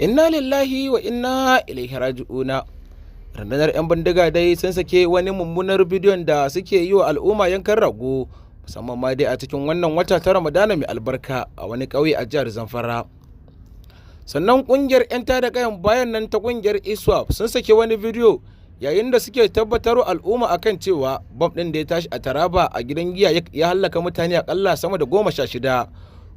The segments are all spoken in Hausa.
Inna lillahi wa inna ilaihi raji'una. Rundunar 'yan bindiga dai sun sake wani mummunar bidiyon da suke yi wa al'umma yankan rago, musamman ma dai a cikin wannan wata ta Ramadana mai albarka a wani ƙauye a jihar Zamfara. Sannan ƙungiyar 'yan tada kayan bayan nan ta ƙungiyar ISWAP sun sake wani bidiyo yayin da suke tabbatar al'umma akan cewa bom ɗin da ya tashi a Taraba a gidan giya ya hallaka mutane akalla sama da 16.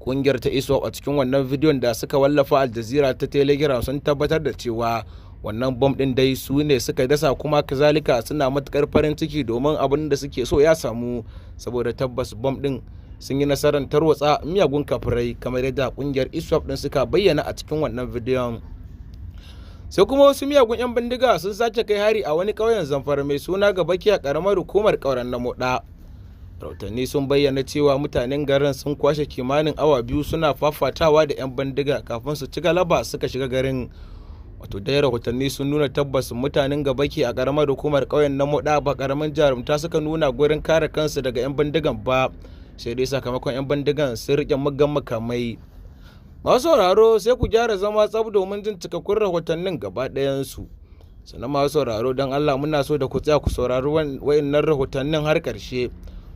Kungiyar ta ISWAP a cikin wannan bidiyon da suka wallafa Al Jazeera ta Telegram sun tabbatar da cewa wannan bom din dai su ne suka dasa, kuma kazalika suna matukar farin ciki domin abin da suke so ya samu, saboda tabbas bom din sun yi nasarar tarwatsa miyagun kafirai kamar yadda kungiyar ISWAP din suka bayyana a cikin wannan bidiyon. Sai kuma wasu miyagun 'yan bindiga sun sake kai hari a wani ƙauyen Zamfara mai suna Gabaki a ƙaramar hukumar Ƙauren Namoda. Rahotanni sun bayyana cewa mutanen garin sun kwashe kimanin awa 2 suna fafatawa da 'yan bindiga kafin su ci galaba suka shiga garin. Wato dai rahotanni sun nuna tabbas mutanen Gabaki a karamar hukumar ƙauyen Namoda ba karamin jarumta suka nuna gurin kare kansu daga 'yan bindigan ba, sai dai sakamakon 'yan bindigan sun rike muggan makamai. Masu sauraro sai ku gyara zama tsab domin jin cikakkun rahotannin gaba ɗayansu. Sannan masu sauraro don Allah muna so da ku tsaya ku saurari wayannan rahotannin har ƙarshe,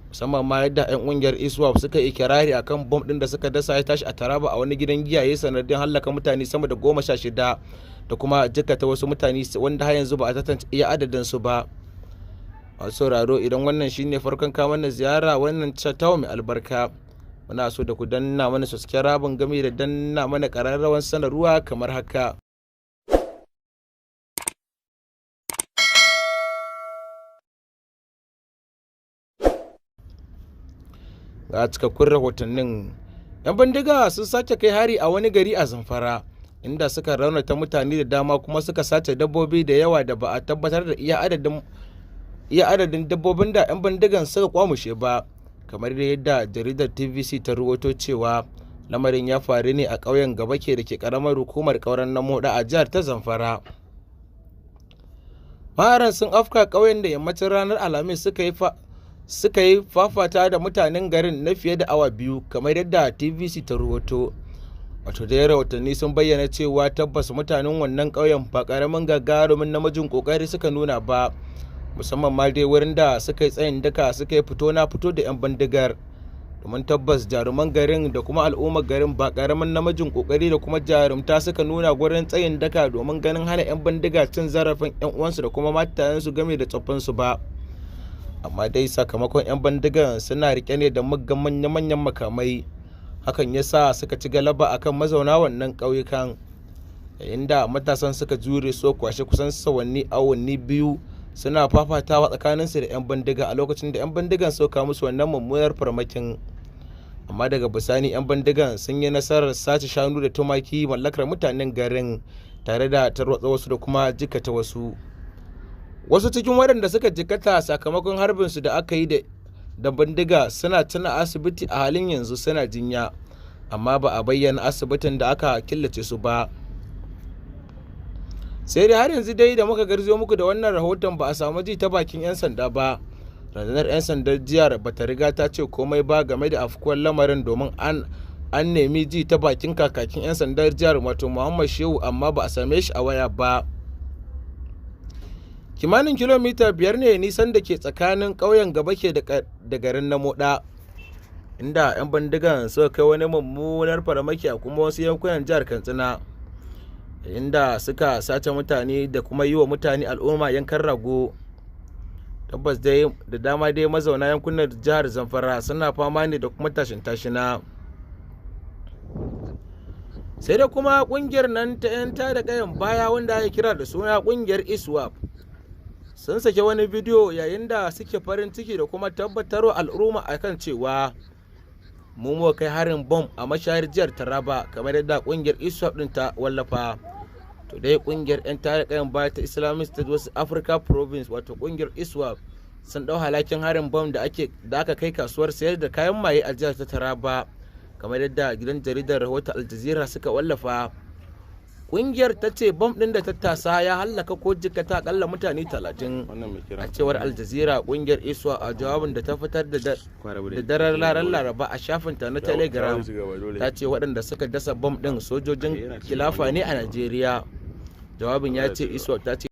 musamman ma yadda 'yan ƙungiyar ISWAP suka yi kirari akan bom ɗin da suka dasa ya tashi a Taraba a wani gidan giya ya sanadin hallaka mutane sama da 16 da kuma jikkata wasu mutane wanda har yanzu ba a tantance iya adadin su ba. Masu sauraro idan wannan shine farkon ka mana ziyara wannan tawa mai albarka, muna so da ku danna mana subscribe game da danna mana ƙararrawan sanarwa kamar haka. Ga cikakkun rahotannin. 'Yan bindiga sun sake kai hari a wani gari a Zamfara, inda suka raunata mutane da dama kuma suka sace dabbobi da yawa da ba a tabbatar da iya adadin dabbobin da 'yan bindigan suka kwamushe ba, kamar yadda jaridar TVC ta ruwato cewa lamarin ya faru ne a ƙauyen Gabake da ke ƙaramar hukumar Ƙauren Namoda a jihar ta Zamfara. Maharan sun afka ƙauyen da yammacin ranar Alhamis suka yi fafata da mutanen garin na fiye da awa 2, kamar yadda TVC ta ruwato. Wato da rahotanni sun bayyana cewa tabbas mutanen wannan ƙauyen ba ƙaramin gagarumin namijin ƙoƙari suka nuna ba, musamman ma dai wurin da suka yi tsayin daka suka yi fito na fito da 'yan bindigar, domin tabbas jaruman garin da kuma al'ummar garin ba ƙaramin namijin ƙoƙari da kuma jarumta suka nuna gurin tsayin daka domin ganin hana 'yan bindiga cin zarafin 'yan uwansu da kuma matayensu game da tsoffinsu ba. Amma dai sakamakon 'yan bindigan suna rike ne da muggan manya-manyan makamai, hakan ya sa suka ci galaba akan mazauna wannan ƙauyukan, yayin da matasan suka jure so kwashe kusan awanni 2 suna fafatawa tsakaninsu da 'yan bindiga a lokacin da 'yan bindigan suka musu wannan mummunar farmakin. Amma daga bisani 'yan bindigan sun yi nasarar sace shanu da tumaki mallakar mutanen garin, tare da tarwatsa wasu da kuma jikata wasu. Wasu cikin waɗanda suka jikata sakamakon harbinsu da aka yi da bindiga suna tuna asibiti a halin yanzu suna jinya, amma ba a bayyana asibitin da aka killace su ba. Sai dai har yanzu dai da muka garzo muku da wannan rahoton ba a samu ji ta bakin 'yan sanda ba. Rundunar 'yan sandar jihar ba ta riga ta ce komai ba game da afkuwar lamarin, domin an nemi ji ta bakin kakakin 'yan sandar jihar wato Muhammad Shehu, amma ba a same shi a waya ba. Kimanin kilomita 5 ne nisan da ke tsakanin ƙauyen Gabake da garin Namoda, inda 'yan bindigan suka kai wani mummunar farmaki a kuma wasu yankunan jihar Katsina, inda suka sace mutane da kuma yi wa mutane al'umma yankan rago. Tabbas dai da dama dai mazauna yankunan jihar Zamfara suna fama ne da kuma tashin tashina. Sai da kuma kungiyar nan ta 'yan tada kayan baya wanda ake kira da suna kungiyar ISWAP sun sake wani bidiyo yayin da suke farin ciki da kuma tabbatarwa al'umma akan cewa mu kai harin bom a mashayar jihar Taraba, kamar yadda kungiyar ISWAP din ta wallafa. To dai kungiyar 'yan tada kayan baya ta Islamic State West Africa Province wato kungiyar ISWAP sun dau halakin harin bom da aka kai kasuwar sayar da kayan maye a jihar ta Taraba, kamar yadda gidan jaridar rahoton Al Jazeera suka wallafa. Ƙungiyar ta ce bom ɗin da ta tasa ya hallaka ko jikkata akalla mutane 30. A cewar Al Jazeera, ƙungiyar ISWAP a jawabin da ta fitar da daren Laraba a shafinta na Telegram ta ce waɗanda suka dasa bom ɗin sojojin khilafa ne a Najeriya. Jawabin ya ce ISWAP ta ce